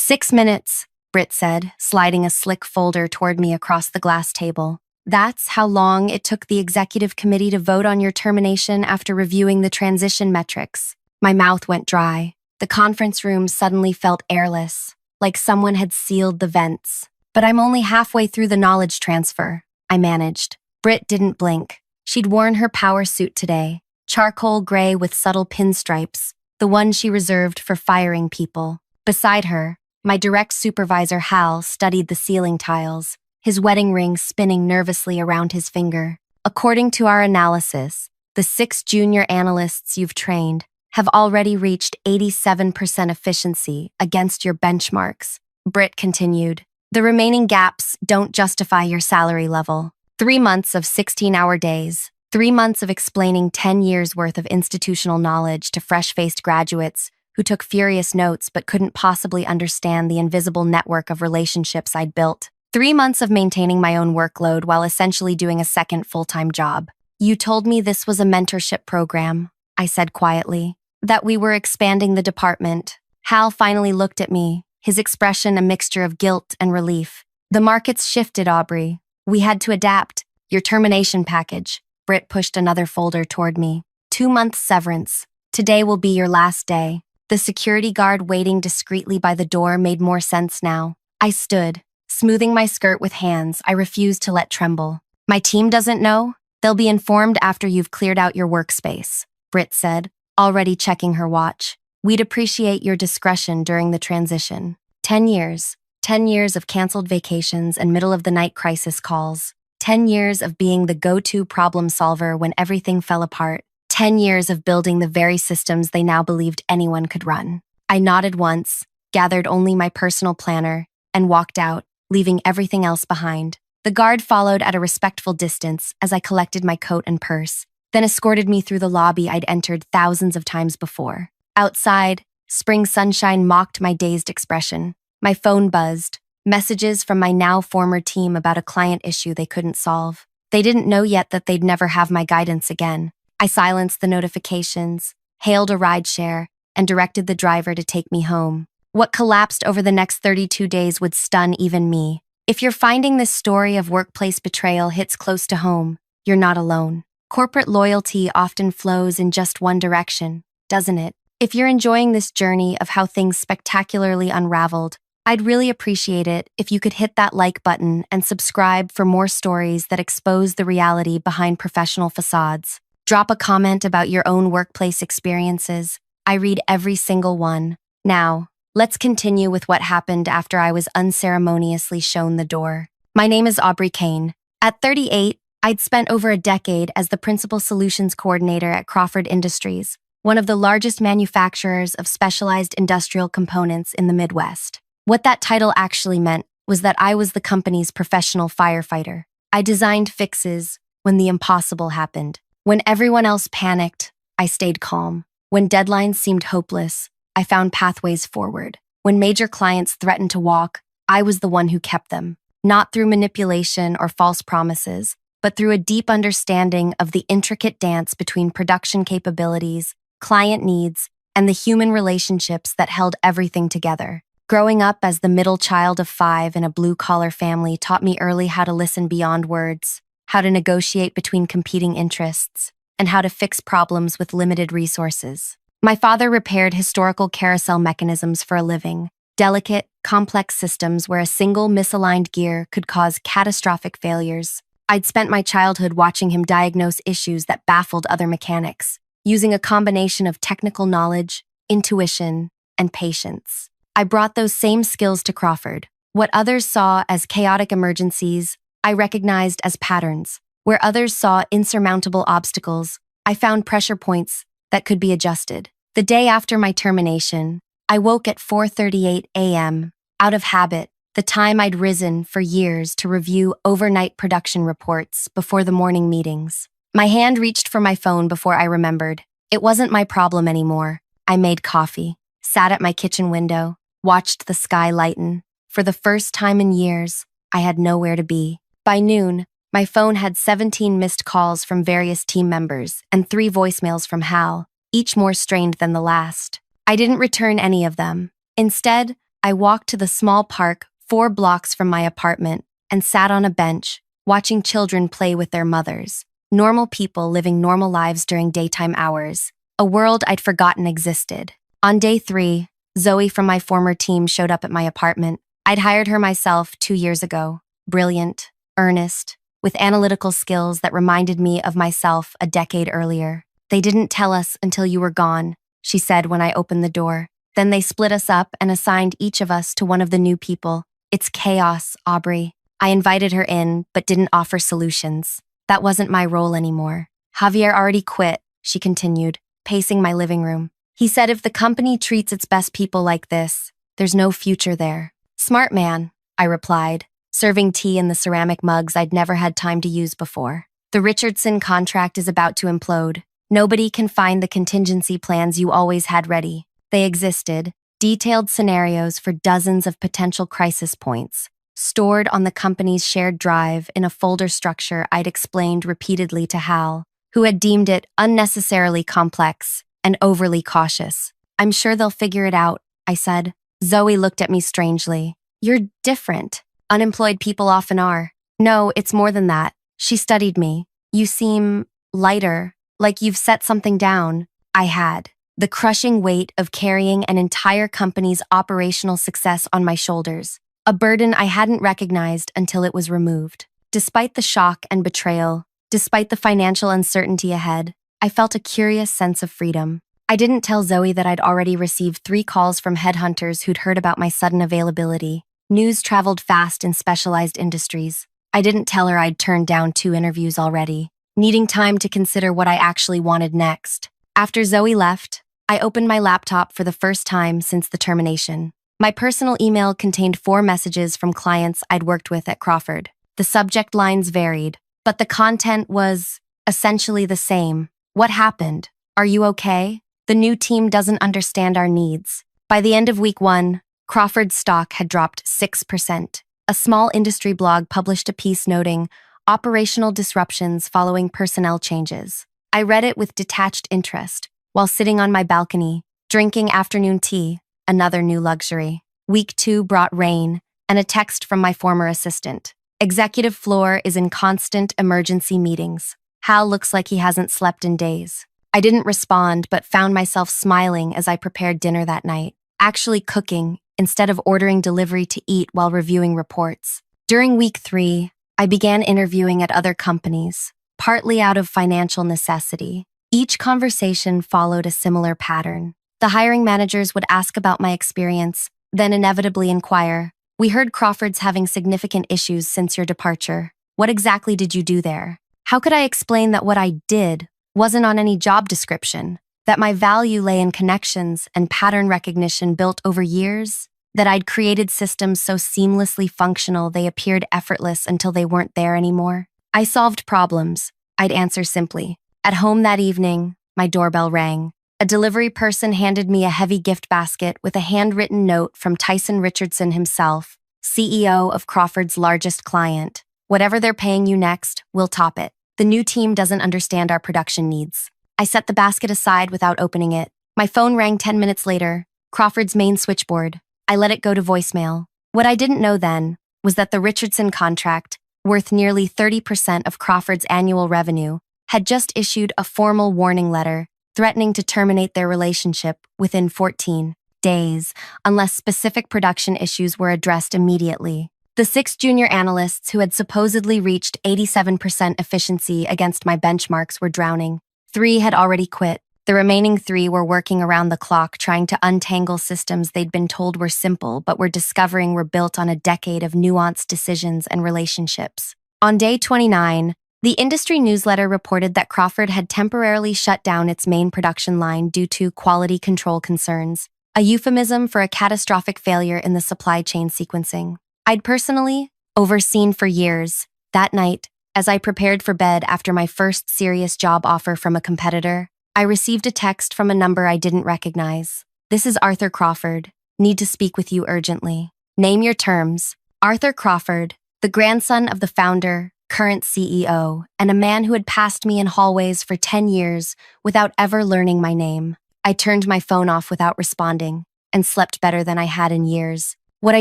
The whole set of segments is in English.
6 minutes, Britt said, sliding a slick folder toward me across the glass table. That's how long it took the executive committee to vote on your termination after reviewing the transition metrics. My mouth went dry. The conference room suddenly felt airless, like someone had sealed the vents. But I'm only halfway through the knowledge transfer, I managed. Britt didn't blink. She'd worn her power suit today, charcoal gray with subtle pinstripes, the one she reserved for firing people. Beside her, my direct supervisor Hal studied the ceiling tiles, his wedding ring spinning nervously around his finger. According to our analysis, the 6 junior analysts you've trained have already reached 87% efficiency against your benchmarks, Britt continued. The remaining gaps don't justify your salary level. 3 months of 16-hour days, 3 months of explaining 10 years' worth of institutional knowledge to fresh-faced graduates who took furious notes but couldn't possibly understand the invisible network of relationships I'd built. 3 months of maintaining my own workload while essentially doing a second full-time job. You told me this was a mentorship program, I said quietly, that we were expanding the department. Hal finally looked at me, his expression a mixture of guilt and relief. The market's shifted, Aubrey. We had to adapt. Your termination package. Britt pushed another folder toward me. 2-month severance. Today will be your last day. The security guard waiting discreetly by the door made more sense now. I stood, smoothing my skirt with hands I refused to let tremble. My team doesn't know? They'll be informed after you've cleared out your workspace, Britt said, already checking her watch. We'd appreciate your discretion during the transition. 10 years. 10 years of canceled vacations and middle-of-the-night crisis calls. 10 years of being the go-to problem solver when everything fell apart. 10 years of building the very systems they now believed anyone could run. I nodded once, gathered only my personal planner, and walked out, leaving everything else behind. The guard followed at a respectful distance as I collected my coat and purse, then escorted me through the lobby I'd entered thousands of times before. Outside, spring sunshine mocked my dazed expression. My phone buzzed, messages from my now former team about a client issue they couldn't solve. They didn't know yet that they'd never have my guidance again. I silenced the notifications, hailed a rideshare, and directed the driver to take me home. What collapsed over the next 32 days would stun even me. If you're finding this story of workplace betrayal hits close to home, you're not alone. Corporate loyalty often flows in just one direction, doesn't it? If you're enjoying this journey of how things spectacularly unraveled, I'd really appreciate it if you could hit that like button and subscribe for more stories that expose the reality behind professional facades. Drop a comment about your own workplace experiences. I read every single one. Now, let's continue with what happened after I was unceremoniously shown the door. My name is Aubrey Kane. At 38, I'd spent over a decade as the Principal Solutions Coordinator at Crawford Industries, one of the largest manufacturers of specialized industrial components in the Midwest. What that title actually meant was that I was the company's professional firefighter. I designed fixes when the impossible happened. When everyone else panicked, I stayed calm. When deadlines seemed hopeless, I found pathways forward. When major clients threatened to walk, I was the one who kept them, not through manipulation or false promises, but through a deep understanding of the intricate dance between production capabilities, client needs, and the human relationships that held everything together. Growing up as the middle child of 5 in a blue-collar family taught me early how to listen beyond words, how to negotiate between competing interests, and how to fix problems with limited resources. My father repaired historical carousel mechanisms for a living, delicate, complex systems where a single misaligned gear could cause catastrophic failures. I'd spent my childhood watching him diagnose issues that baffled other mechanics, using a combination of technical knowledge, intuition, and patience. I brought those same skills to Crawford. What others saw as chaotic emergencies, I recognized as patterns. Where others saw insurmountable obstacles, I found pressure points that could be adjusted. The day after my termination, I woke at 4:38 a.m., out of habit, the time I'd risen for years to review overnight production reports before the morning meetings. My hand reached for my phone before I remembered. It wasn't my problem anymore. I made coffee, sat at my kitchen window, watched the sky lighten. For the first time in years, I had nowhere to be. By noon, my phone had 17 missed calls from various team members and 3 voicemails from Hal, each more strained than the last. I didn't return any of them. Instead, I walked to the small park 4 blocks from my apartment and sat on a bench, watching children play with their mothers. Normal people living normal lives during daytime hours. A world I'd forgotten existed. On day 3, Zoe from my former team showed up at my apartment. I'd hired her myself 2 years ago. Brilliant, earnest, with analytical skills that reminded me of myself a decade earlier. "They didn't tell us until you were gone," she said when I opened the door. "Then they split us up and assigned each of us to one of the new people. It's chaos, Aubrey." I invited her in, but didn't offer solutions. That wasn't my role anymore. "Javier already quit," she continued, pacing my living room. "He said if the company treats its best people like this, there's no future there." "Smart man," I replied, serving tea in the ceramic mugs I'd never had time to use before. "The Richardson contract is about to implode. Nobody can find the contingency plans you always had ready. They existed, detailed scenarios for dozens of potential crisis points, stored on the company's shared drive in a folder structure I'd explained repeatedly to Hal, who had deemed it unnecessarily complex and overly cautious. "I'm sure they'll figure it out," I said. Zoe looked at me strangely. "You're different. Unemployed people often are." "No, it's more than that." She studied me. "You seem lighter, like you've set something down." I had. The crushing weight of carrying an entire company's operational success on my shoulders. A burden I hadn't recognized until it was removed. Despite the shock and betrayal, despite the financial uncertainty ahead, I felt a curious sense of freedom. I didn't tell Zoe that I'd already received 3 calls from headhunters who'd heard about my sudden availability. News traveled fast in specialized industries. I didn't tell her I'd turned down 2 interviews already, needing time to consider what I actually wanted next. After Zoe left, I opened my laptop for the first time since the termination. My personal email contained 4 messages from clients I'd worked with at Crawford. The subject lines varied, but the content was essentially the same. "What happened? Are you okay? The new team doesn't understand our needs." By the end of week 1, Crawford's stock had dropped 6%. A small industry blog published a piece noting operational disruptions following personnel changes. I read it with detached interest, while sitting on my balcony, drinking afternoon tea, another new luxury. Week 2 brought rain and a text from my former assistant. "Executive floor is in constant emergency meetings. Hal looks like he hasn't slept in days." I didn't respond, but found myself smiling as I prepared dinner that night, actually cooking instead of ordering delivery to eat while reviewing reports. During week 3, I began interviewing at other companies, partly out of financial necessity. Each conversation followed a similar pattern. The hiring managers would ask about my experience, then inevitably inquire, "We heard Crawford's having significant issues since your departure. What exactly did you do there?" How could I explain that what I did wasn't on any job description, that my value lay in connections and pattern recognition built over years, that I'd created systems so seamlessly functional they appeared effortless until they weren't there anymore? "I solved problems," I'd answer simply. At home that evening, my doorbell rang. A delivery person handed me a heavy gift basket with a handwritten note from Tyson Richardson himself, CEO of Crawford's largest client. "Whatever they're paying you next, we'll top it. The new team doesn't understand our production needs." I set the basket aside without opening it. My phone rang 10 minutes later, Crawford's main switchboard. I let it go to voicemail. What I didn't know then was that the Richardson contract, worth nearly 30% of Crawford's annual revenue, had just issued a formal warning letter threatening to terminate their relationship within 14 days unless specific production issues were addressed immediately. The 6 junior analysts who had supposedly reached 87% efficiency against my benchmarks were drowning. 3 had already quit. The remaining 3 were working around the clock trying to untangle systems they'd been told were simple but were discovering were built on a decade of nuanced decisions and relationships. On day 29, the industry newsletter reported that Crawford had temporarily shut down its main production line due to quality control concerns, a euphemism for a catastrophic failure in the supply chain sequencing. I'd personally overseen for years. That night, as I prepared for bed after my first serious job offer from a competitor, I received a text from a number I didn't recognize. "This is Arthur Crawford. Need to speak with you urgently. Name your terms." Arthur Crawford, the grandson of the founder, current CEO, and a man who had passed me in hallways for 10 years without ever learning my name. I turned my phone off without responding. and slept better than I had in years. What I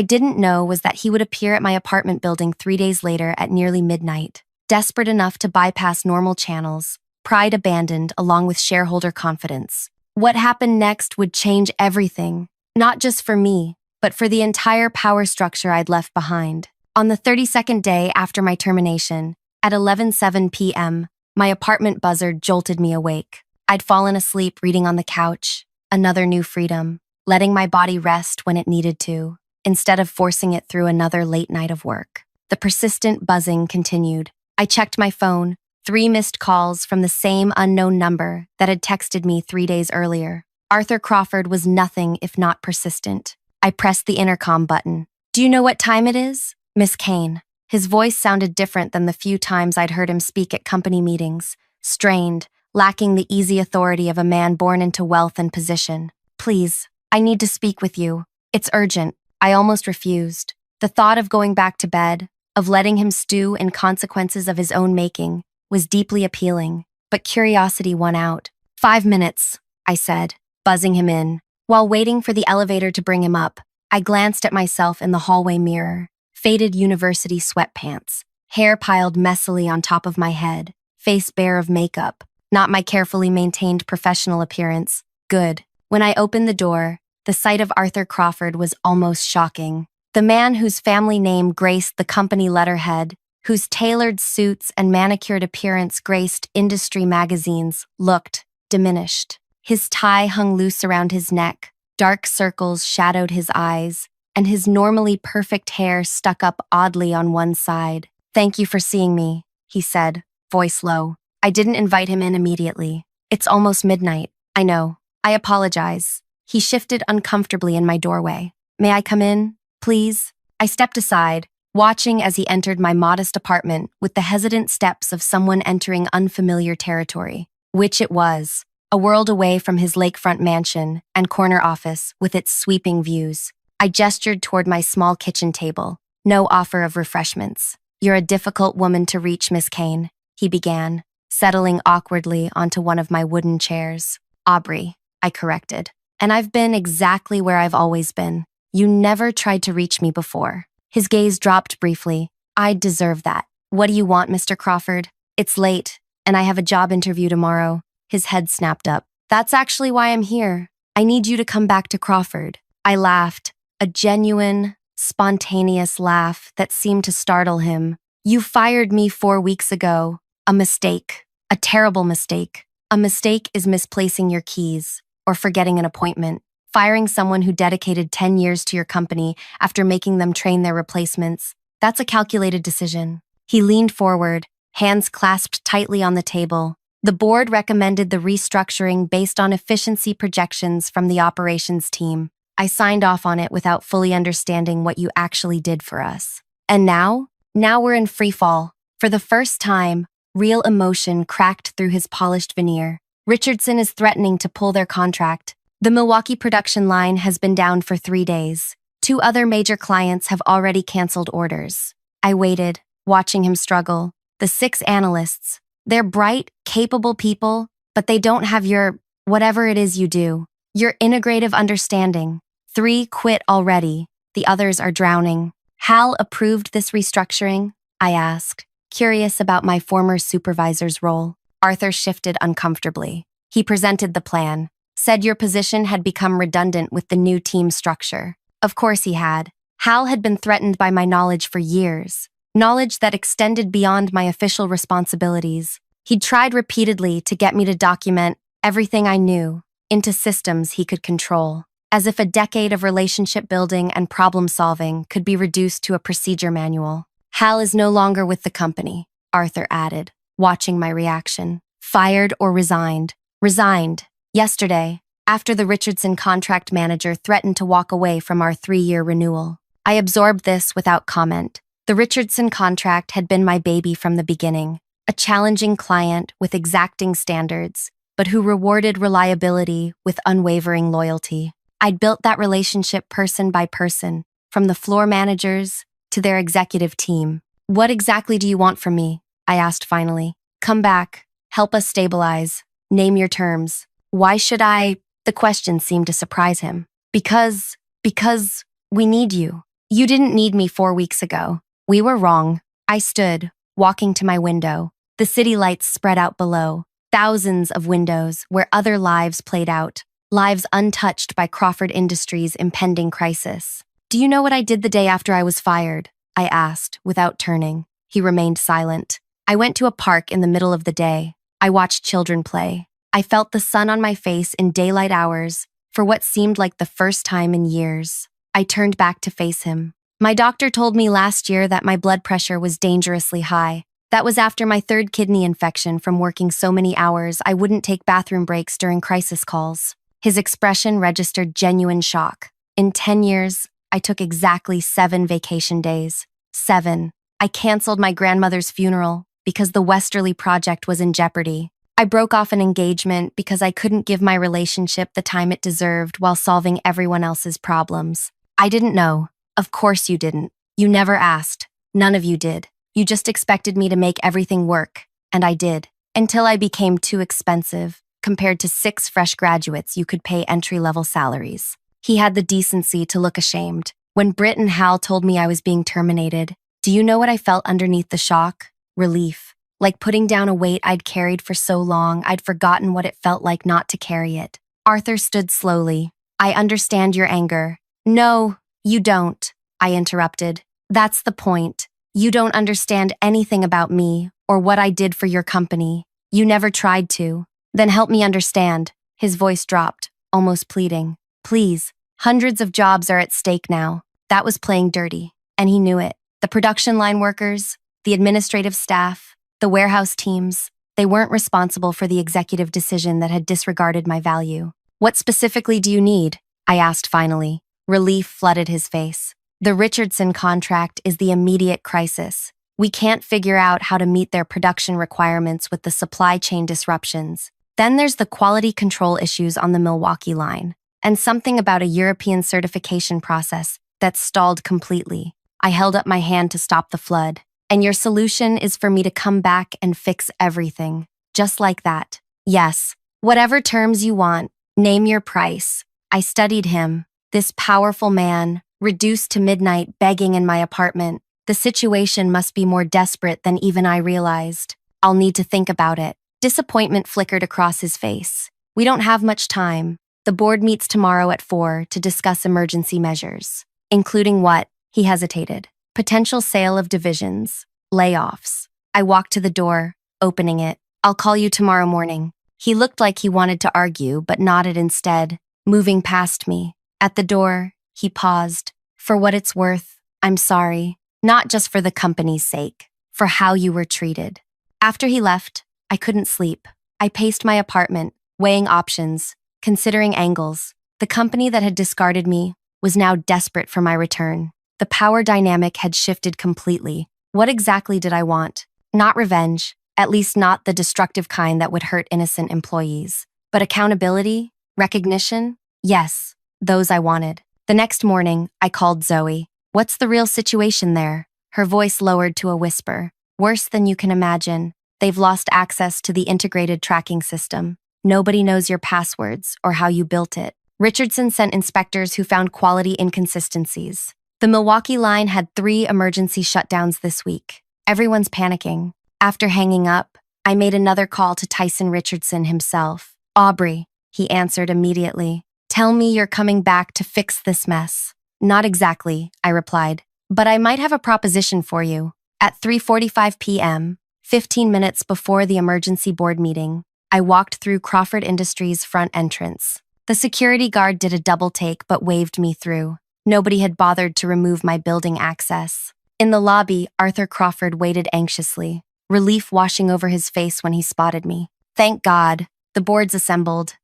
didn't know was that he would appear at my apartment building 3 days later at nearly midnight, desperate enough to bypass normal channels, pride abandoned along with shareholder confidence. What happened next would change everything, not just for me, but for the entire power structure I'd left behind. On the 32nd day after my termination, at 11:07 p.m., my apartment buzzer jolted me awake. I'd fallen asleep reading on the couch, another new freedom, letting my body rest when it needed to, instead of forcing it through another late night of work. The persistent buzzing continued. I checked my phone, 3 missed calls from the same unknown number that had texted me 3 days earlier. Arthur Crawford was nothing if not persistent. I pressed the intercom button. "Do you know what time it is?" Miss Kane. His voice sounded different than the few times I'd heard him speak at company meetings, strained, lacking the easy authority of a man born into wealth and position. "Please, I need to speak with you. It's urgent." I almost refused. The thought of going back to bed, of letting him stew in consequences of his own making, was deeply appealing, but curiosity won out. "5 minutes," I said, buzzing him in. While waiting for the elevator to bring him up, I glanced at myself in the hallway mirror. Faded university sweatpants, hair piled messily on top of my head, face bare of makeup, not my carefully maintained professional appearance. Good. When I opened the door, the sight of Arthur Crawford was almost shocking. The man whose family name graced the company letterhead, whose tailored suits and manicured appearance graced industry magazines, looked diminished. His tie hung loose around his neck, dark circles shadowed his eyes, and his normally perfect hair stuck up oddly on one side. "Thank you for seeing me," he said, voice low. I didn't invite him in immediately. "It's almost midnight. I know. I apologize." He shifted uncomfortably in my doorway. "May I come in, please?" I stepped aside, watching as he entered my modest apartment with the hesitant steps of someone entering unfamiliar territory. Which it was, a world away from his lakefront mansion and corner office with its sweeping views. I gestured toward my small kitchen table. No offer of refreshments. "You're a difficult woman to reach, Miss Kane," he began, settling awkwardly onto one of my wooden chairs. "Aubrey," I corrected. "And I've been exactly where I've always been. You never tried to reach me before." His gaze dropped briefly. "I deserve that. What do you want, Mr. Crawford?" "It's late, and I have a job interview tomorrow." His head snapped up. "That's actually why I'm here. I need you to come back to Crawford." I laughed, a genuine, spontaneous laugh that seemed to startle him. "You fired me 4 weeks ago. A mistake. A terrible mistake. A mistake is misplacing your keys or forgetting an appointment. Firing someone who dedicated 10 years to your company after making them train their replacements, that's a calculated decision." He leaned forward, hands clasped tightly on the table. "The board recommended the restructuring based on efficiency projections from the operations team. I signed off on it without fully understanding what you actually did for us. And now we're in free fall." For the first time, real emotion cracked through his polished veneer. "Richardson is threatening to pull their contract. The Milwaukee production line has been down for 3 days. 2 other major clients have already canceled orders." I waited, watching him struggle. "The 6 analysts. They're bright, capable people, but they don't have your, whatever it is you do, your integrative understanding. 3 quit already. The others are drowning." "Hal approved this restructuring?" I asked, curious about my former supervisor's role. Arthur shifted uncomfortably. He presented the plan, said your position had become redundant with the new team structure. Of course he had. Hal had been threatened by my knowledge for years, knowledge that extended beyond my official responsibilities. He'd tried repeatedly to get me to document everything I knew into systems he could control, as if a decade of relationship building and problem solving could be reduced to a procedure manual. "Hal is no longer with the company," Arthur added, watching my reaction. "Fired or resigned?" "Resigned. Yesterday, after the Richardson contract manager threatened to walk away from our 3-year renewal." I absorbed this without comment. The Richardson contract had been my baby from the beginning, a challenging client with exacting standards, but who rewarded reliability with unwavering loyalty. I'd built that relationship person by person, from the floor managers to their executive team. "What exactly do you want from me?" I asked finally. "Come back, help us stabilize, name your terms." "Why should I?" The question seemed to surprise him. Because we need you. You didn't need me 4 weeks ago. We were wrong. I stood, walking to my window. The city lights spread out below. Thousands of windows where other lives played out. Lives untouched by Crawford Industries' impending crisis. Do you know what I did the day after I was fired? I asked, without turning. He remained silent. I went to a park in the middle of the day. I watched children play. I felt the sun on my face in daylight hours for what seemed like the first time in years. I turned back to face him. My doctor told me last year that my blood pressure was dangerously high. That was after my third kidney infection from working so many hours I wouldn't take bathroom breaks during crisis calls. His expression registered genuine shock. In 10 years, I took exactly 7 vacation days. 7. I canceled my grandmother's funeral because the Westerly project was in jeopardy. I broke off an engagement because I couldn't give my relationship the time it deserved while solving everyone else's problems. I didn't know. Of course you didn't. You never asked. None of you did. You just expected me to make everything work. And I did. Until I became too expensive. Compared to 6 fresh graduates, you could pay entry-level salaries. He had the decency to look ashamed. When Britt and Hal told me I was being terminated, do you know what I felt underneath the shock? Relief. Like putting down a weight I'd carried for so long, I'd forgotten what it felt like not to carry it. Arthur stood slowly. I understand your anger. No, you don't, I interrupted. That's the point. You don't understand anything about me or what I did for your company. You never tried to. Then help me understand. His voice dropped, almost pleading. Please, hundreds of jobs are at stake now. That was playing dirty, and he knew it. The production line workers, the administrative staff, the warehouse teams, they weren't responsible for the executive decision that had disregarded my value. What specifically do you need? I asked finally. Relief flooded his face. The Richardson contract is the immediate crisis. We can't figure out how to meet their production requirements with the supply chain disruptions. Then there's the quality control issues on the Milwaukee line, and something about a European certification process that's stalled completely. I held up my hand to stop the flood. And your solution is for me to come back and fix everything. Just like that. Yes. Whatever terms you want, name your price. I studied him, this powerful man, reduced to midnight begging in my apartment. The situation must be more desperate than even I realized. I'll need to think about it. Disappointment flickered across his face. We don't have much time. The board meets tomorrow at 4 to discuss emergency measures. Including what? He hesitated. Potential sale of divisions. Layoffs. I walked to the door, opening it. I'll call you tomorrow morning. He looked like he wanted to argue, but nodded instead, moving past me. At the door, he paused. For what it's worth, I'm sorry. Not just for the company's sake, for how you were treated. After he left, I couldn't sleep. I paced my apartment, weighing options, considering angles. The company that had discarded me was now desperate for my return. The power dynamic had shifted completely. What exactly did I want? Not revenge, at least not the destructive kind that would hurt innocent employees. But accountability? Recognition? Yes, those I wanted. The next morning, I called Zoe. What's the real situation there? Her voice lowered to a whisper. Worse than you can imagine. They've lost access to the integrated tracking system. Nobody knows your passwords or how you built it. Richardson sent inspectors who found quality inconsistencies. The Milwaukee line had 3 emergency shutdowns this week. Everyone's panicking. After hanging up, I made another call to Tyson Richardson himself. Aubrey, he answered immediately. Tell me you're coming back to fix this mess. Not exactly, I replied, but I might have a proposition for you. At 3:45 p.m., 15 minutes before the emergency board meeting, I walked through Crawford Industries' front entrance. The security guard did a double take but waved me through. Nobody had bothered to remove my building access. In the lobby, Arthur Crawford waited anxiously, relief washing over his face when he spotted me. Thank God. The board's assembled.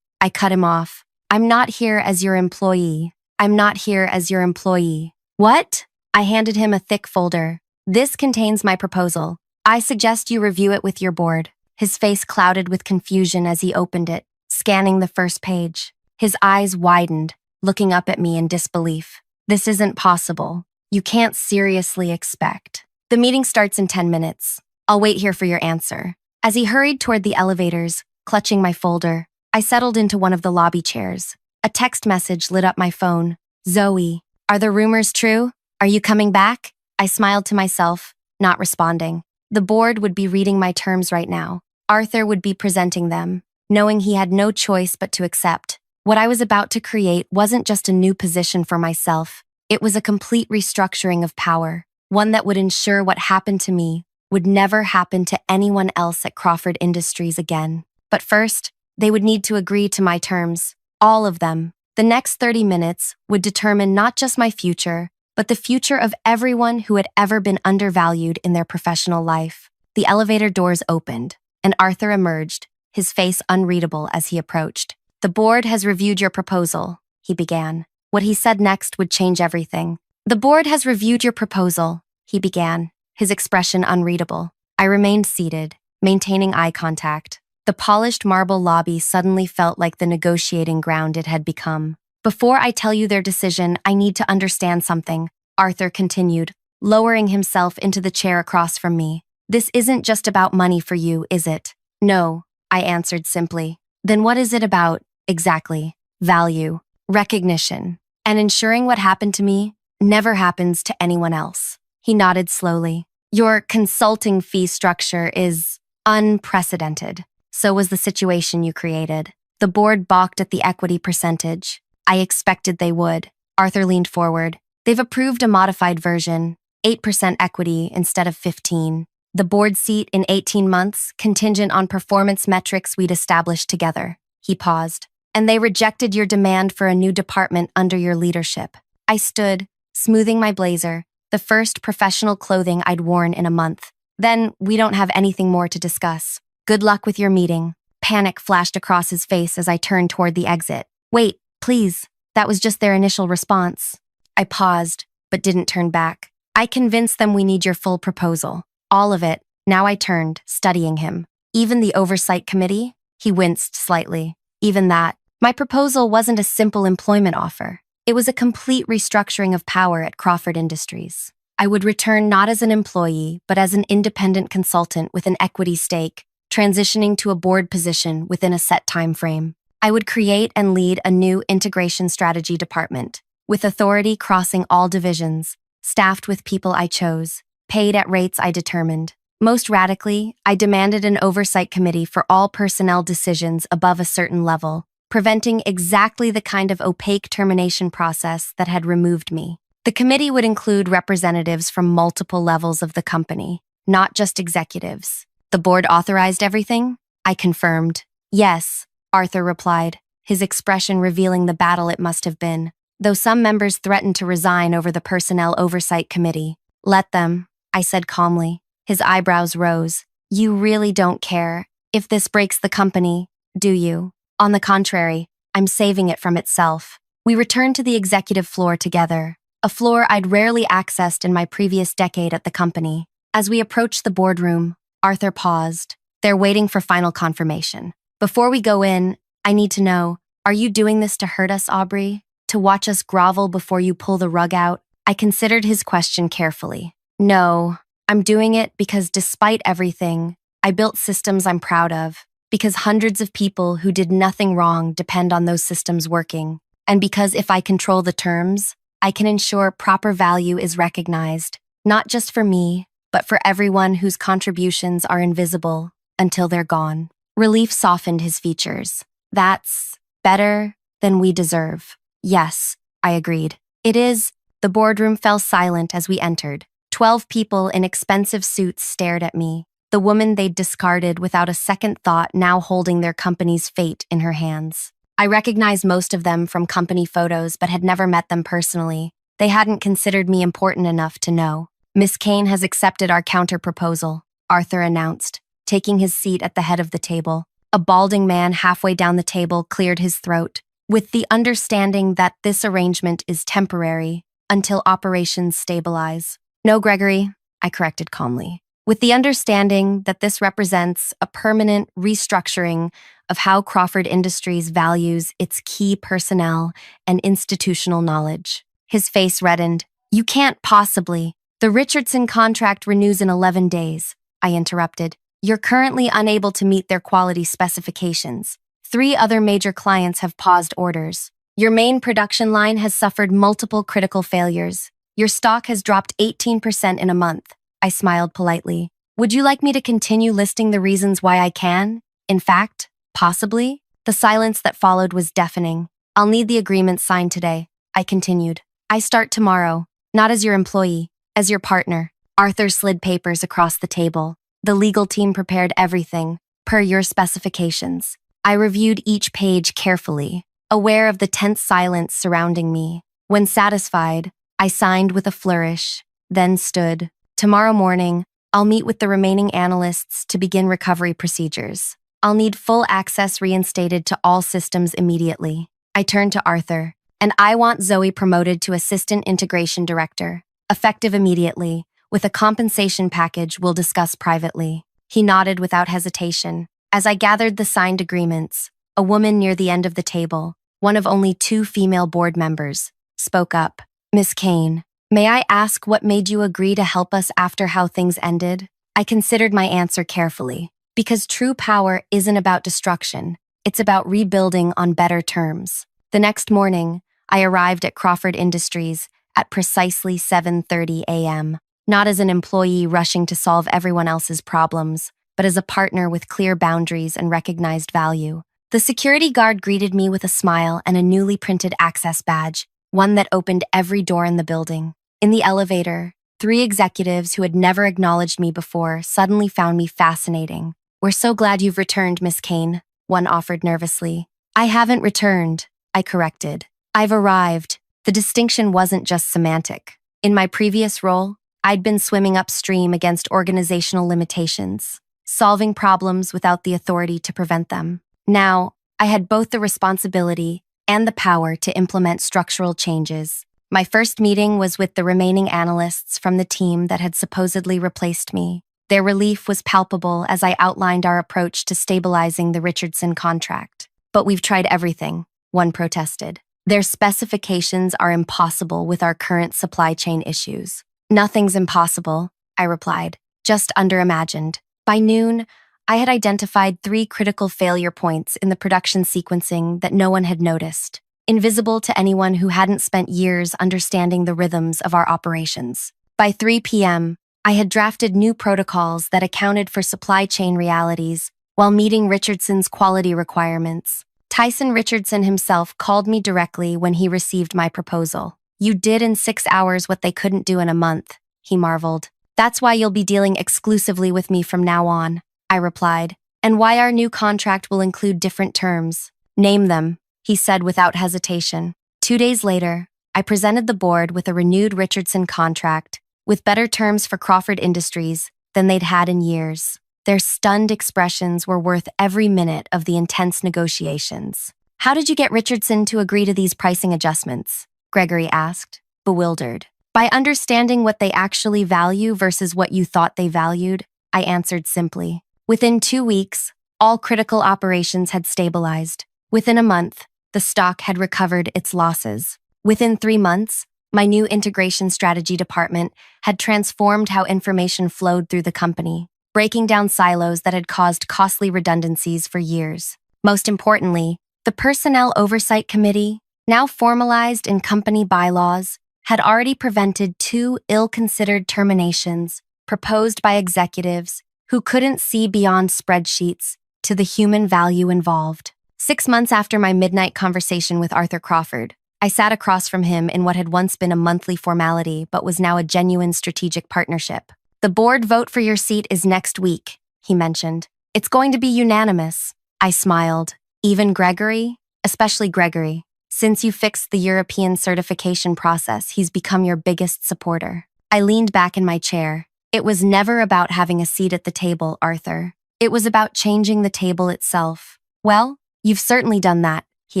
I cut him off. I'm not here as your employee. I'm not here as your employee. What? I handed him a thick folder. This contains my proposal. I suggest you review it with your board. His face clouded with confusion as he opened it, scanning the first page. His eyes widened, looking up at me in disbelief. This isn't possible. You can't seriously expect. The meeting starts in 10 minutes. I'll wait here for your answer. As he hurried toward the elevators, clutching my folder, I settled into one of the lobby chairs. A text message lit up my phone. Zoe, are the rumors true? Are you coming back? I smiled to myself, not responding. The board would be reading my terms right now. Arthur would be presenting them, knowing he had no choice but to accept. What I was about to create wasn't just a new position for myself. It was a complete restructuring of power, one that would ensure what happened to me would never happen to anyone else at Crawford Industries again. But first, they would need to agree to my terms. All of them. The next 30 minutes would determine not just my future, but the future of everyone who had ever been undervalued in their professional life. The elevator doors opened, and Arthur emerged, his face unreadable as he approached. The board has reviewed your proposal, he began. What he said next would change everything. The board has reviewed your proposal, he began, his expression unreadable. I remained seated, maintaining eye contact. The polished marble lobby suddenly felt like the negotiating ground it had become. Before I tell you their decision, I need to understand something, Arthur continued, lowering himself into the chair across from me. This isn't just about money for you, is it? No, I answered simply. Then what is it about, exactly? Value, recognition, and ensuring what happened to me never happens to anyone else. He nodded slowly. Your consulting fee structure is unprecedented. So was the situation you created. The board balked at the equity percentage. I expected they would. Arthur leaned forward. They've approved a modified version, 8% equity instead of 15. The board seat in 18 months, contingent on performance metrics we'd established together. He paused. And they rejected your demand for a new department under your leadership. I stood, smoothing my blazer, the first professional clothing I'd worn in a month. Then we don't have anything more to discuss. Good luck with your meeting. Panic flashed across his face as I turned toward the exit. Wait, please. That was just their initial response. I paused, but didn't turn back. I convinced them we need your full proposal. All of it. Now I turned, studying him. Even the oversight committee? He winced slightly. Even that. My proposal wasn't a simple employment offer. It was a complete restructuring of power at Crawford Industries. I would return not as an employee, but as an independent consultant with an equity stake, transitioning to a board position within a set time frame. I would create and lead a new integration strategy department, with authority crossing all divisions, staffed with people I chose, paid at rates I determined. Most radically, I demanded an oversight committee for all personnel decisions above a certain level, preventing exactly the kind of opaque termination process that had removed me. The committee would include representatives from multiple levels of the company, not just executives. The board authorized everything? I confirmed. Yes, Arthur replied, his expression revealing the battle it must have been, though some members threatened to resign over the Personnel Oversight Committee. Let them, I said calmly. His eyebrows rose. You really don't care if this breaks the company, do you? On the contrary, I'm saving it from itself. We returned to the executive floor together, a floor I'd rarely accessed in my previous decade at the company. As we approached the boardroom, Arthur paused. They're waiting for final confirmation. Before we go in, I need to know, are you doing this to hurt us, Aubrey? To watch us grovel before you pull the rug out? I considered his question carefully. No, I'm doing it because despite everything, I built systems I'm proud of, because hundreds of people who did nothing wrong depend on those systems working, and because if I control the terms, I can ensure proper value is recognized, not just for me, but for everyone whose contributions are invisible until they're gone. Relief softened his features. That's better than we deserve. Yes, I agreed. It is. The boardroom fell silent as we entered. 12 people in expensive suits stared at me, the woman they'd discarded without a second thought now holding their company's fate in her hands. I recognized most of them from company photos but had never met them personally. They hadn't considered me important enough to know. Miss Kane has accepted our counter-proposal, Arthur announced, taking his seat at the head of the table. A balding man halfway down the table cleared his throat, with the understanding that this arrangement is temporary until operations stabilize. No, Gregory, I corrected calmly, with the understanding that this represents a permanent restructuring of how Crawford Industries values its key personnel and institutional knowledge. His face reddened. You can't possibly. The Richardson contract renews in 11 days, I interrupted. You're currently unable to meet their quality specifications. 3 other major clients have paused orders. Your main production line has suffered multiple critical failures. Your stock has dropped 18% in a month. I smiled politely. Would you like me to continue listing the reasons why I can? In fact, possibly? The silence that followed was deafening. I'll need the agreement signed today, I continued. I start tomorrow, not as your employee, as your partner. Arthur slid papers across the table. The legal team prepared everything, per your specifications. I reviewed each page carefully, aware of the tense silence surrounding me. When satisfied, I signed with a flourish, then stood. Tomorrow morning, I'll meet with the remaining analysts to begin recovery procedures. I'll need full access reinstated to all systems immediately. I turned to Arthur, and I want Zoe promoted to Assistant Integration Director, effective immediately, with a compensation package we'll discuss privately. He nodded without hesitation. As I gathered the signed agreements, a woman near the end of the table, one of only 2 female board members, spoke up. Miss Kane, may I ask what made you agree to help us after how things ended? I considered my answer carefully, because true power isn't about destruction, it's about rebuilding on better terms. The next morning, I arrived at Crawford Industries at precisely 7:30 a.m., not as an employee rushing to solve everyone else's problems, but as a partner with clear boundaries and recognized value. The security guard greeted me with a smile and a newly printed access badge, one that opened every door in the building. In the elevator, 3 executives who had never acknowledged me before suddenly found me fascinating. We're so glad you've returned, Miss Kane, one offered nervously. I haven't returned, I corrected. I've arrived. The distinction wasn't just semantic. In my previous role, I'd been swimming upstream against organizational limitations, solving problems without the authority to prevent them. Now, I had both the responsibility and the power to implement structural changes. My first meeting was with the remaining analysts from the team that had supposedly replaced me. Their relief was palpable as I outlined our approach to stabilizing the Richardson contract. But we've tried everything, one protested. Their specifications are impossible with our current supply chain issues. Nothing's impossible, I replied, just underimagined. By noon, I had identified 3 critical failure points in the production sequencing that no one had noticed, invisible to anyone who hadn't spent years understanding the rhythms of our operations. By 3 p.m., I had drafted new protocols that accounted for supply chain realities while meeting Richardson's quality requirements. Tyson Richardson himself called me directly when he received my proposal. You did in 6 hours what they couldn't do in a month, he marveled. That's why you'll be dealing exclusively with me from now on, I replied, and why our new contract will include different terms. Name them, he said without hesitation. 2 days later, I presented the board with a renewed Richardson contract, with better terms for Crawford Industries than they'd had in years. Their stunned expressions were worth every minute of the intense negotiations. How did you get Richardson to agree to these pricing adjustments? Gregory asked, bewildered. By understanding what they actually value versus what you thought they valued, I answered simply. Within 2 weeks, all critical operations had stabilized. Within a month, the stock had recovered its losses. Within 3 months, my new integration strategy department had transformed how information flowed through the company, breaking down silos that had caused costly redundancies for years. Most importantly, the Personnel Oversight Committee, now formalized in company bylaws, had already prevented 2 ill-considered terminations proposed by executives who couldn't see beyond spreadsheets to the human value involved. 6 months after my midnight conversation with Arthur Crawford, I sat across from him in what had once been a monthly formality but was now a genuine strategic partnership. The board vote for your seat is next week, he mentioned. It's going to be unanimous. I smiled. Even Gregory? Especially Gregory. Since you fixed the European certification process, he's become your biggest supporter. I leaned back in my chair. It was never about having a seat at the table, Arthur. It was about changing the table itself. Well, you've certainly done that, he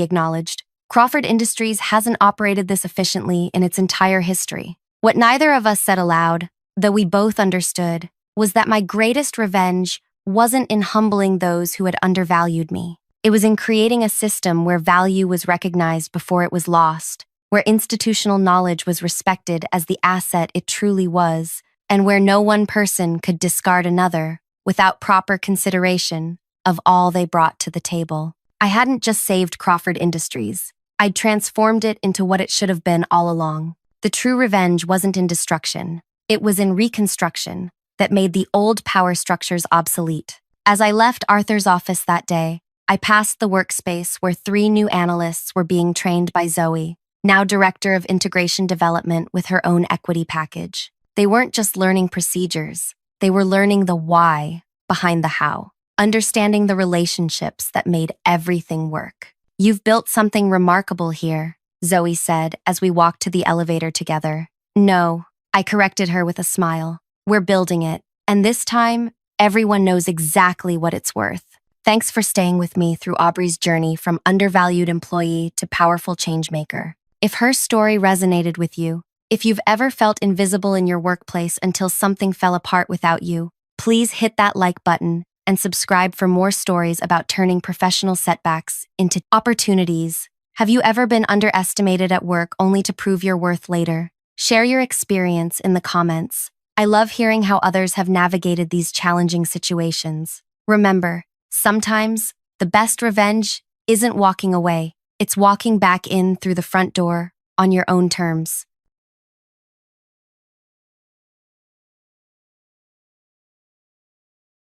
acknowledged. Crawford Industries hasn't operated this efficiently in its entire history. What neither of us said aloud, though we both understood, was that my greatest revenge wasn't in humbling those who had undervalued me. It was in creating a system where value was recognized before it was lost, where institutional knowledge was respected as the asset it truly was, and where no one person could discard another without proper consideration of all they brought to the table. I hadn't just saved Crawford Industries. I'd transformed it into what it should have been all along. The true revenge wasn't in destruction. It was in reconstruction that made the old power structures obsolete. As I left Arthur's office that day, I passed the workspace where 3 new analysts were being trained by Zoe, now Director of Integration Development with her own equity package. They weren't just learning procedures, they were learning the why behind the how, understanding the relationships that made everything work. "You've built something remarkable here," Zoe said as we walked to the elevator together. "No," I corrected her with a smile. "We're building it, and this time, everyone knows exactly what it's worth." Thanks for staying with me through Aubrey's journey from undervalued employee to powerful changemaker. If her story resonated with you, if you've ever felt invisible in your workplace until something fell apart without you, please hit that like button and subscribe for more stories about turning professional setbacks into opportunities. Have you ever been underestimated at work only to prove your worth later? Share your experience in the comments. I love hearing how others have navigated these challenging situations. Remember, sometimes the best revenge isn't walking away, it's walking back in through the front door on your own terms.